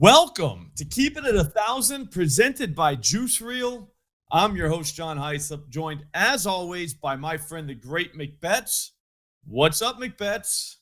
Welcome to Keep It at 1,000, presented by Juice Reel. I'm your host, John Heislop, joined as always by my friend, the great McBetts. What's up, McBetts?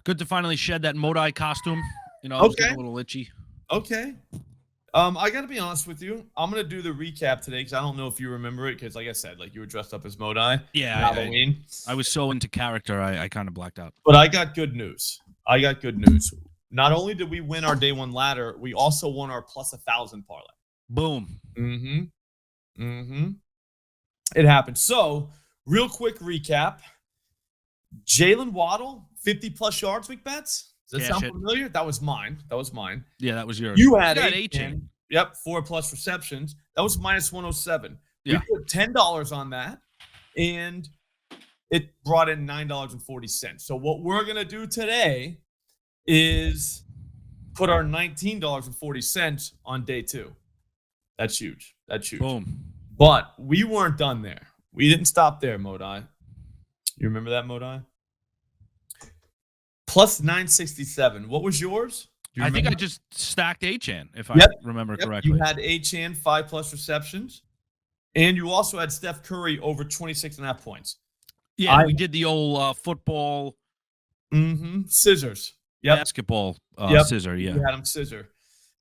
Good to finally shed that Modai costume. I was getting a little itchy. Okay. I got to be honest with you. I'm going to do the recap today because I don't know if you remember it because, like I said, you were dressed up as Modai. Yeah, Halloween. I was so into character, I kind of blacked out. But I got good news. Not only did we win our day one ladder, we also won our plus 1,000 parlay. Boom. It happened. So, real quick recap. Jalen Waddle, 50-plus yards, McBets. Does that sound familiar? That was mine. Yeah, that was yours. You had 18. Yep, 4+ receptions. That was minus 107. Yeah. We put $10 on that, and it brought in $9.40. So what we're going to do today is put our $19.40 on day two. That's huge. Boom. But we weren't done there. We didn't stop there, Modai. You remember that, Modai? Plus 967. What was yours? I think I just stacked Achane, if I remember correctly. You had Achane, 5+ receptions. And you also had Steph Curry over 26.5 points. Yeah, we did the old football. Scissors. Basketball scissor, yeah. You had him scissor.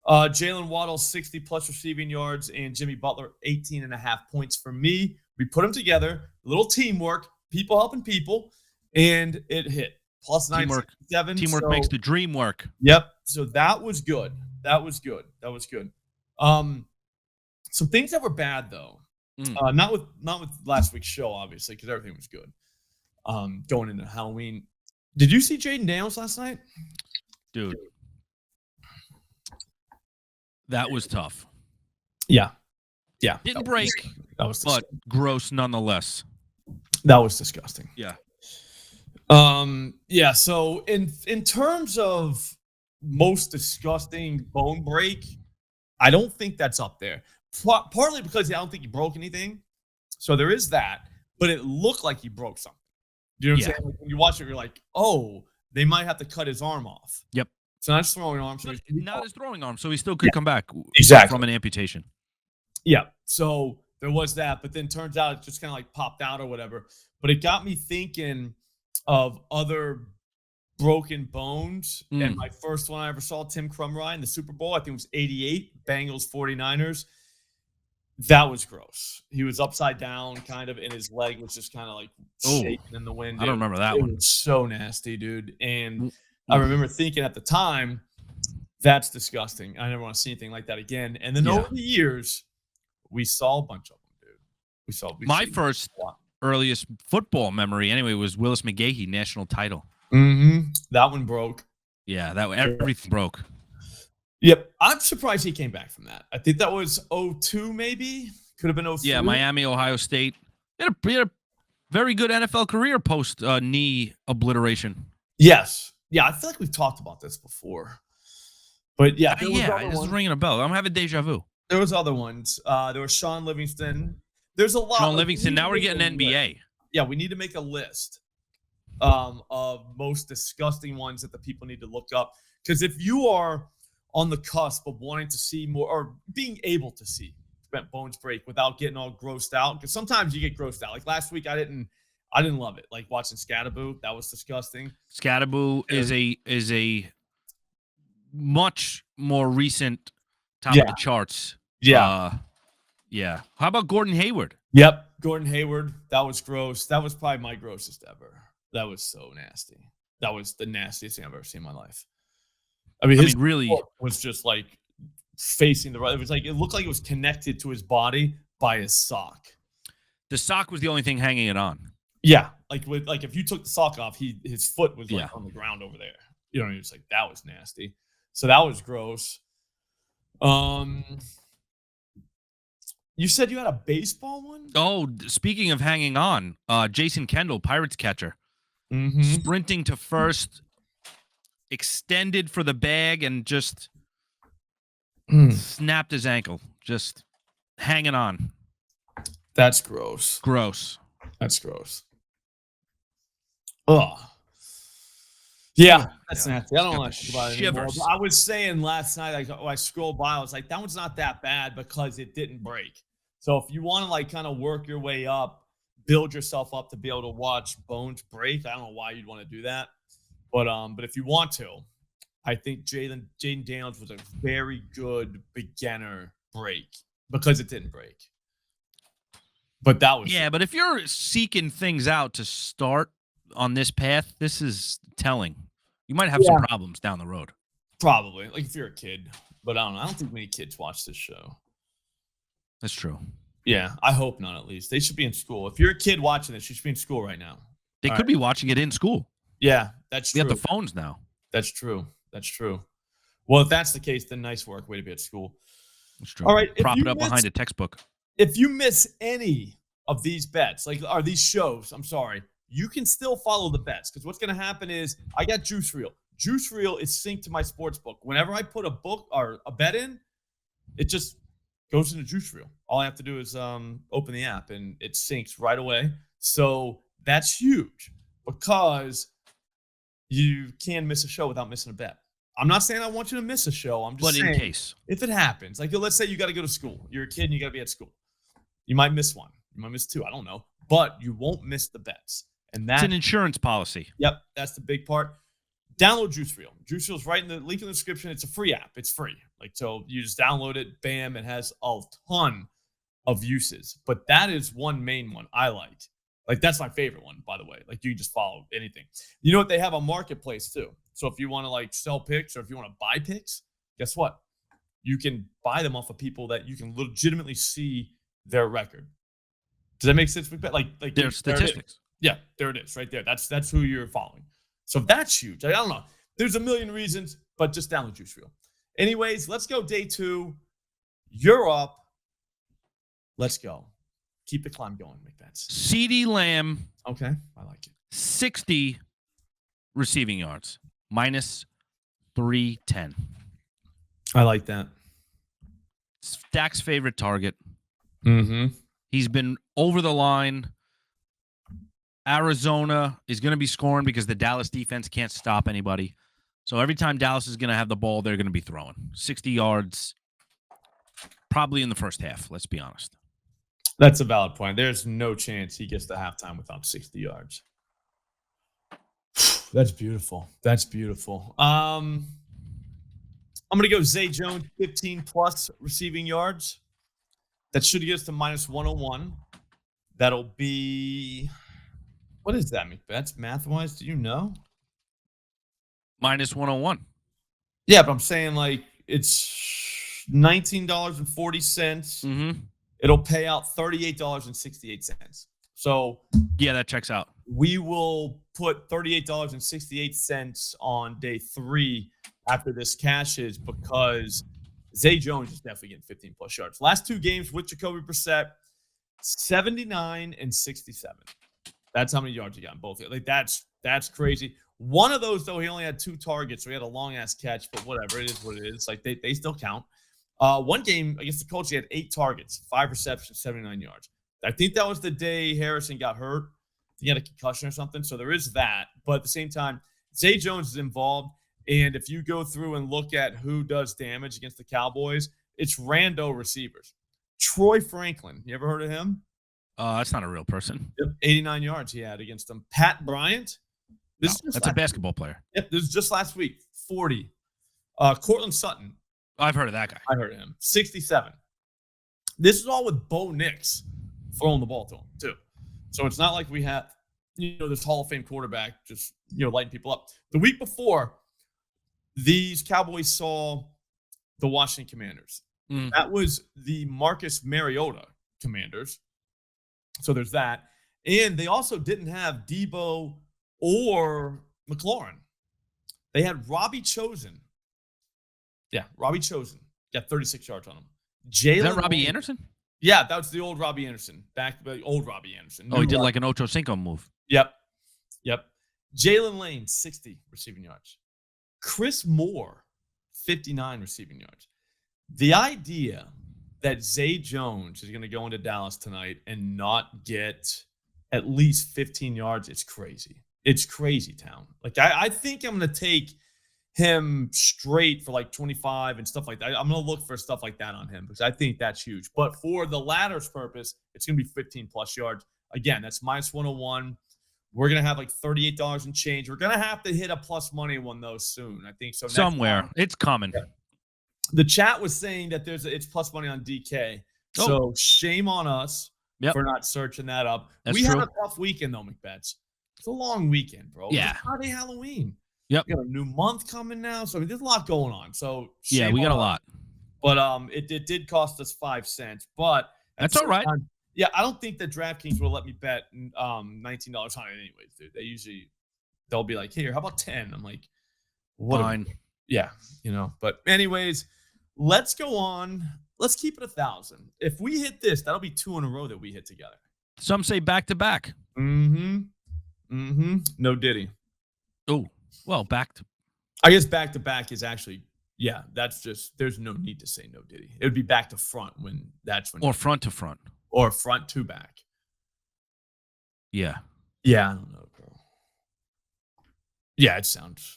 Jalen Waddle, 60+ receiving yards, and Jimmy Butler, 18.5 points for me. We put them together, a little teamwork, people helping people, and it hit. Plus 967. Teamwork makes the dream work. Yep. So that was good. Some things that were bad though. Not with last week's show, obviously, because everything was good. Going into Halloween. Did you see Jaden Daniels last night? Dude. That was tough. Yeah. Didn't break, but gross nonetheless. That was disgusting. Yeah. So in terms of most disgusting bone break, I don't think that's up there. Partly because I don't think he broke anything. So there is that, but it looked like he broke something. You know what I'm saying? Like when you watch it, you're like, oh, they might have to cut his arm off. Yep. It's not his throwing arm. Not his throwing arm, so he still could come back from an amputation. Yeah. So there was that, but then turns out it just kind of like popped out or whatever. But it got me thinking of other broken bones. And my first one I ever saw, Tim Crumry in the Super Bowl, I think it was 88, Bengals 49ers. That was gross. He was upside down kind of, and his leg was just kind of like shaking in the wind. I don't remember that one. It was so nasty, dude. And I remember thinking at the time, that's disgusting. I never want to see anything like that again. And then over the years, we saw a bunch of them, dude. My first earliest football memory, anyway, was Willis McGahee, national title. That one broke. Yeah, everything broke. Yep. I'm surprised he came back from that. I think that was 02 maybe. Could have been 03. Yeah, Miami, Ohio State. He had a very good NFL career post knee obliteration. Yes. Yeah, I feel like we've talked about this before. But yeah. This is ringing a bell. I'm having deja vu. There was other ones. There was Sean Livingston. There's a lot. Sean Livingston. Now we're getting NBA. Yeah, we need to make a list of most disgusting ones that the people need to look up. Because if you are on the cusp of wanting to see more or being able to see bones break without getting all grossed out, because sometimes you get grossed out. Like last week, I didn't love it. Like watching Scatterboo, that was disgusting. Scatterboo is a much more recent top of the charts. Yeah. How about Gordon Hayward? Yep, Gordon Hayward. That was gross. That was probably my grossest ever. That was so nasty. That was the nastiest thing I've ever seen in my life. I mean, his really was just like facing the right. It was like it looked like it was connected to his body by his sock. The sock was the only thing hanging it on. Yeah, like if you took the sock off, his foot was like on the ground over there. You know, it's like that was nasty. So that was gross. You said you had a baseball one? Oh, speaking of hanging on, Jason Kendall, Pirates catcher, sprinting to first, extended for the bag, and just snapped his ankle. Just hanging on. That's gross. Gross. That's gross. Ugh. Yeah, that's nasty. I don't want to think about it anymore. Shivers. But I was saying last night, I scrolled by, I was like, that one's not that bad because it didn't break. So if you want to like kind of work your way up, build yourself up to be able to watch bones break, I don't know why you'd want to do that. But if you want to, I think Jaden Daniels was a very good beginner break because it didn't break. But that was but if you're seeking things out to start on this path, this is telling. You might have some problems down the road. Probably, like if you're a kid. But I don't know. I don't think many kids watch this show. That's true. Yeah, I hope not. At least they should be in school. If you're a kid watching this, you should be in school right now. They could be watching it in school. Yeah, that's true. We have the phones now. That's true. That's true. Well, if that's the case, then nice work. Way to be at school. That's true. All right, prop it up behind a textbook. If you miss any of these bets, or these shows, I'm sorry, you can still follow the bets because what's going to happen is I got Juice Reel. Juice Reel is synced to my sports book. Whenever I put a book or a bet in, it just goes into Juice Reel. All I have to do is open the app and it syncs right away. So that's huge because you can miss a show without missing a bet. I'm not saying I want you to miss a show. I'm just saying, in case if it happens, like let's say you got to go to school. You're a kid and you got to be at school. You might miss one. You might miss two. I don't know. But you won't miss the bets. And that's an insurance policy. Yep. That's the big part. Download Juice Reel. Juice Reel's right in the link in the description. It's a free app. It's free. So you just download it. Bam. It has a ton of uses. But that is one main one I liked. That's my favorite one, by the way. You can just follow anything. You know what? They have a marketplace too. So if you want to sell picks or if you want to buy picks, guess what? You can buy them off of people that you can legitimately see their record. Does that make sense? Their statistics. Yeah, there it is, right there. That's who you're following. So that's huge. I don't know. There's a million reasons, but just download Juice Reel. Anyways, let's go day 2. You're up. Let's go. Keep the climb going, McBets. CeeDee Lamb. Okay, I like it. 60 receiving yards. Minus 310. I like that. Dak's favorite target. Mm-hmm. He's been over the line. Arizona is going to be scoring because the Dallas defense can't stop anybody. So every time Dallas is going to have the ball, they're going to be throwing. 60 yards, probably in the first half, let's be honest. That's a valid point. There's no chance he gets to halftime without 60 yards. That's beautiful. That's beautiful. I'm going to go Zay Jones, 15-plus receiving yards. That should get us to minus 101. That'll be... What is that, McBets? Math-wise, do you know? Minus 101. Yeah, but I'm saying it's $19.40. Mm-hmm. It'll pay out $38.68. So yeah, that checks out. We will put $38.68 on day 3 after this cashes because Zay Jones is definitely getting 15-plus yards. Last 2 games with Jacoby Brissett, 79 and 67. That's how many yards he got in both. That's crazy. One of those, though, he only had 2 targets, so he had a long-ass catch, but whatever. It is what it is. They still count. One game against the Colts, he had 8 targets, 5 receptions, 79 yards. I think that was the day Harrison got hurt. He had a concussion or something, so there is that. But at the same time, Zay Jones is involved, and if you go through and look at who does damage against the Cowboys, it's rando receivers. Troy Franklin, you ever heard of him? That's not a real person. Yep, 89 yards he had against them. Pat Bryant. That's a basketball player. Yep, this is just last week. 40. Cortland Sutton. I've heard of that guy. I heard of him. 67. This is all with Bo Nix throwing the ball to him, too. So it's not like we have, this Hall of Fame quarterback just, lighting people up. The week before, these Cowboys saw the Washington Commanders. Mm. That was the Marcus Mariota Commanders. So there's that. And they also didn't have Debo or McLaurin. They had Robbie Chosen. Yeah, Robbie Chosen. Got 36 yards on him. Is that Robbie Anderson? Yeah, that was the old Robbie Anderson. Back the old Robbie Anderson. He did like an Ocho Cinco move. Yep. Jalen Lane, 60 receiving yards. Chris Moore, 59 receiving yards. The idea that Zay Jones is going to go into Dallas tonight and not get at least 15 yards is crazy. It's crazy town. Like I think I'm gonna take him straight for like 25 and stuff like that. I'm gonna look for stuff like that on him because I think that's huge. But for the ladder's purpose, it's gonna be 15 plus yards. Again, that's minus 101. We're gonna have like $38 and change. We're gonna have to hit a plus money one though soon. I think so. Somewhere it's coming. Yeah. The chat was saying that it's plus money on DK. So shame on us for not searching that up. That's we true. had a tough weekend though, McBets. It's a long weekend, bro. Yeah. It's Friday, Halloween. Yep. We got a new month coming now. So I mean, there's a lot going on. So yeah, we got a lot. But it did cost us 5 cents. But that's all right. Time, yeah, I don't think that DraftKings will let me bet $19 on it anyways, dude. They'll be like, here, how about 10? I'm like, what? Fine. Yeah, But anyways, let's go on. Let's keep it 1,000. If we hit this, that'll be 2 in a row that we hit together. Some say back to back. No Diddy. Oh, well, I guess back to back is actually, yeah, that's just, there's no need to say no Diddy. It would be back to front when. Or front to front. Or front to back. Yeah. Yeah, I don't know, bro. Yeah,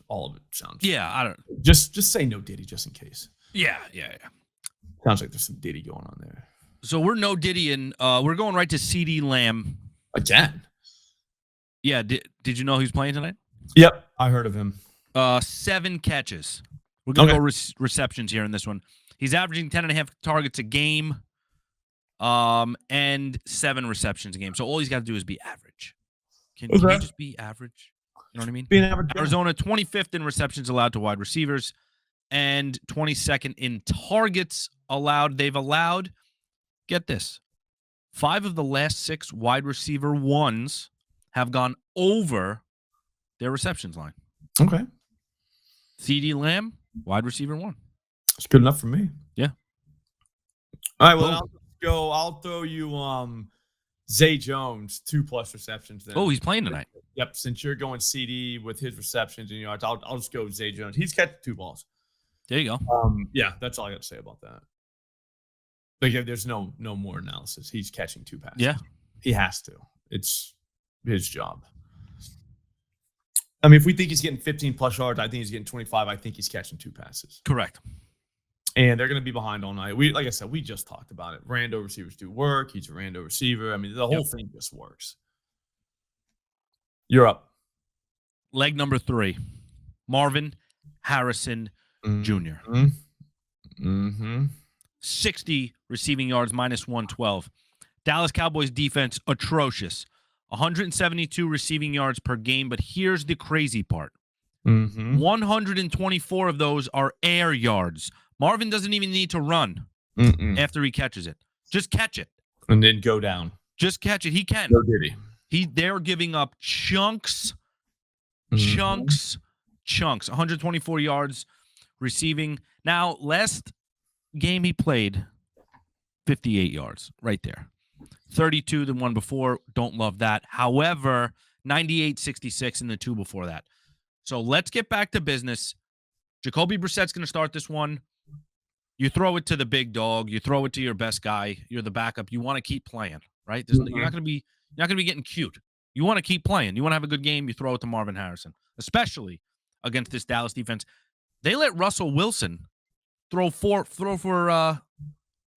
all of it sounds. Yeah, I don't. Just say no Diddy just in case. Yeah. Sounds like there's some Diddy going on there. So we're no Diddy and we're going right to CeeDee Lamb. Again? Yeah, did you know he's playing tonight? Yep, I heard of him. 7 catches. We're going to go receptions here in this one. He's averaging 10.5 targets a game and 7 receptions a game. So all he's got to do is be average. Can he just be average? You know what I mean? Be an average. Arizona, 25th in receptions allowed to wide receivers and 22nd in targets allowed. They've allowed, get this, 5 of the last 6 wide receiver ones have gone over their receptions line. Okay. CeeDee Lamb, wide receiver 1. It's good enough for me. Yeah. All right, well, I'll throw you Zay Jones, 2+ receptions then. Oh, he's playing tonight. Yep, since you're going CD with his receptions and yards, I'll just go with Zay Jones. He's catching 2 balls. There you go. Yeah, that's all I got to say about that. Like, there's no more analysis. He's catching 2 passes. Yeah. He has to. It's his job. I mean, if we think he's getting 15+ yards, I think he's getting 25. I think he's catching 2 passes. Correct. And they're going to be behind all night. Like I said, we just talked about it. Rando receivers do work. He's a rando receiver. I mean, the whole thing just works. You're up. Leg number 3, Marvin Harrison Jr. 60 receiving yards, minus 112. Dallas Cowboys defense, atrocious. 172 receiving yards per game, but here's the crazy part. 124 of those are air yards. Marvin doesn't even need to run after he catches it. Just catch it. And then go down. Just catch it. He can. No did he. They're giving up chunks. 124 yards receiving. Now, last game he played, 58 yards right there. 32 the one before. Don't love that. However, 98-66 in the 2 before that. So let's get back to business. Jacoby Brissett's going to start this one. You throw it to the big dog. You throw it to your best guy. You're the backup. You want to keep playing, right? You're not going to be getting cute. You want to keep playing. You want to have a good game. You throw it to Marvin Harrison, especially against this Dallas defense. They let Russell Wilson throw for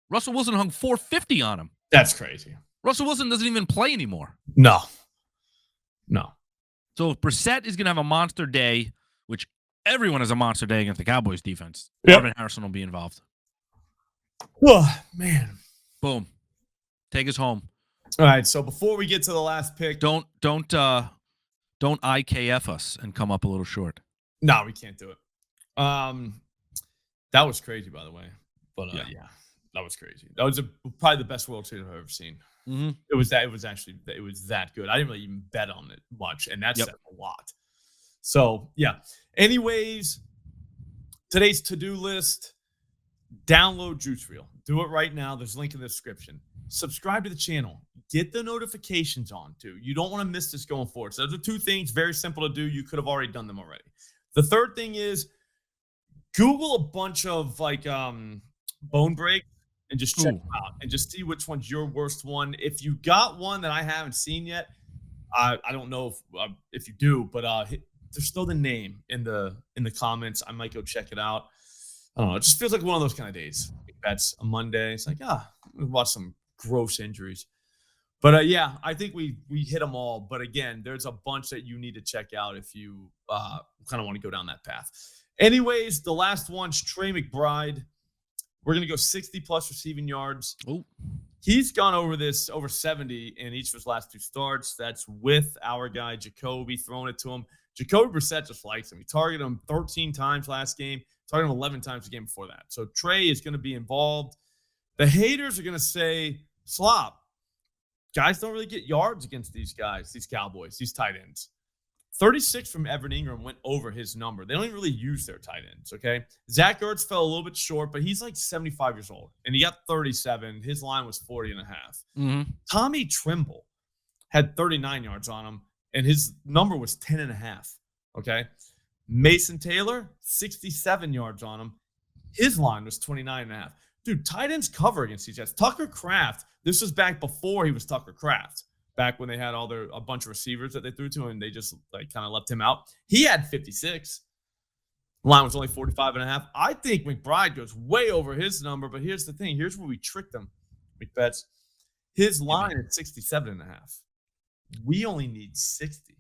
Russell Wilson hung 450 on him. That's crazy. Russell Wilson doesn't even play anymore. No. So if Brissett is going to have a monster day, which everyone has a monster day against the Cowboys defense, Marvin Harrison will be involved. Oh, man. Boom. Take us home. All right, so before we get to the last pick, don't IKF us and come up a little short. No, we can't do it. That was crazy, by the way. But yeah, that was crazy. That was probably the best World Series I've ever seen. It was that good. I didn't really even bet on it much, and that's a lot. So yeah. Anyways, today's to-do list: download Juice Reel. Do it right now. There's a link in the description. Subscribe to the channel. Get the notifications on too. You don't want to miss this going forward. So those are 2 things, very simple to do. You could have already done them already. The third thing is Google a bunch of bone break and just check them out and just see which one's your worst one. If you got one that I haven't seen yet, I don't know if you do, but there's still the name in the comments. I might go check it out. I don't know. It just feels like one of those kind of days. That's a Monday. It's like, watch some gross injuries. But yeah, I think we hit them all. But again, there's a bunch that you need to check out if you kind of want to go down that path. Anyways, the last one's Trey McBride. We're gonna go 60 plus receiving yards. Oh, he's gone over 70 in each of his last 2 starts. That's with our guy Jacoby throwing it to him. Jacoby Brissett just likes him. He targeted him 13 times last game. Targeted him 11 times the game before that. So Trey is going to be involved. The haters are going to say, Slop, guys don't really get yards against these guys, these Cowboys, these tight ends. 36 from Evan Ingram went over his number. They don't even really use their tight ends, okay? Zach Ertz fell a little bit short, but he's like 75 years old, and he got 37. His line was 40 and a half. Mm-hmm. Tommy Trimble had 39 yards on him, and his number was 10 and a half, okay? Mason Taylor, 67 yards on him. His line was 29 and a half. Dude, tight ends cover against these guys. Tucker Kraft, this was back before he was Tucker Kraft. Back when they had a bunch of receivers that they threw to, and they just like kind of left him out. He had 56. The line was only 45 and a half. I think McBride goes way over his number, but here's the thing. Here's where we tricked him, McBets. His line is 67 and a half. We only need 60.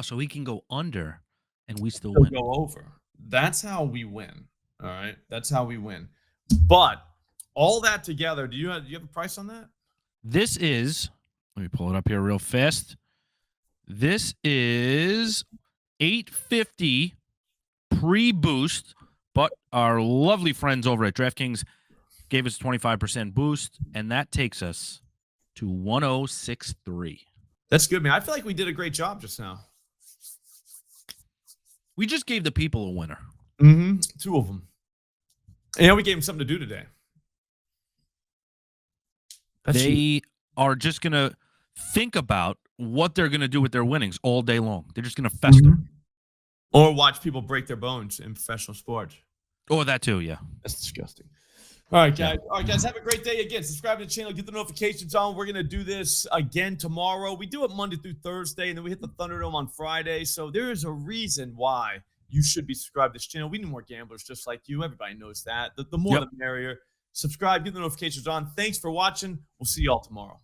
So he can go under, and we still He'll win. go over. That's how we win. All right? That's how we win. But all that together, do you have a price on that? This is... Let me pull it up here real fast. This is $850 pre-boost, but our lovely friends over at DraftKings gave us a 25% boost, and that takes us to 1063. That's good, man. I feel like we did a great job just now. We just gave the people a winner. Mm-hmm. 2 of them. And we gave them something to do today. They are just going to think about what they're going to do with their winnings all day long. They're just going to fester. Mm-hmm. Or watch people break their bones in professional sports. Or that too, yeah. That's disgusting. All right, guys. All right, guys. Have a great day. Again, subscribe to the channel. Get the notifications on. We're going to do this again tomorrow. We do it Monday through Thursday, and then we hit the Thunderdome on Friday. So there is a reason why you should be subscribed to this channel. We need more gamblers just like you. Everybody knows that. The more the merrier. Subscribe. Get the notifications on. Thanks for watching. We'll see you all tomorrow.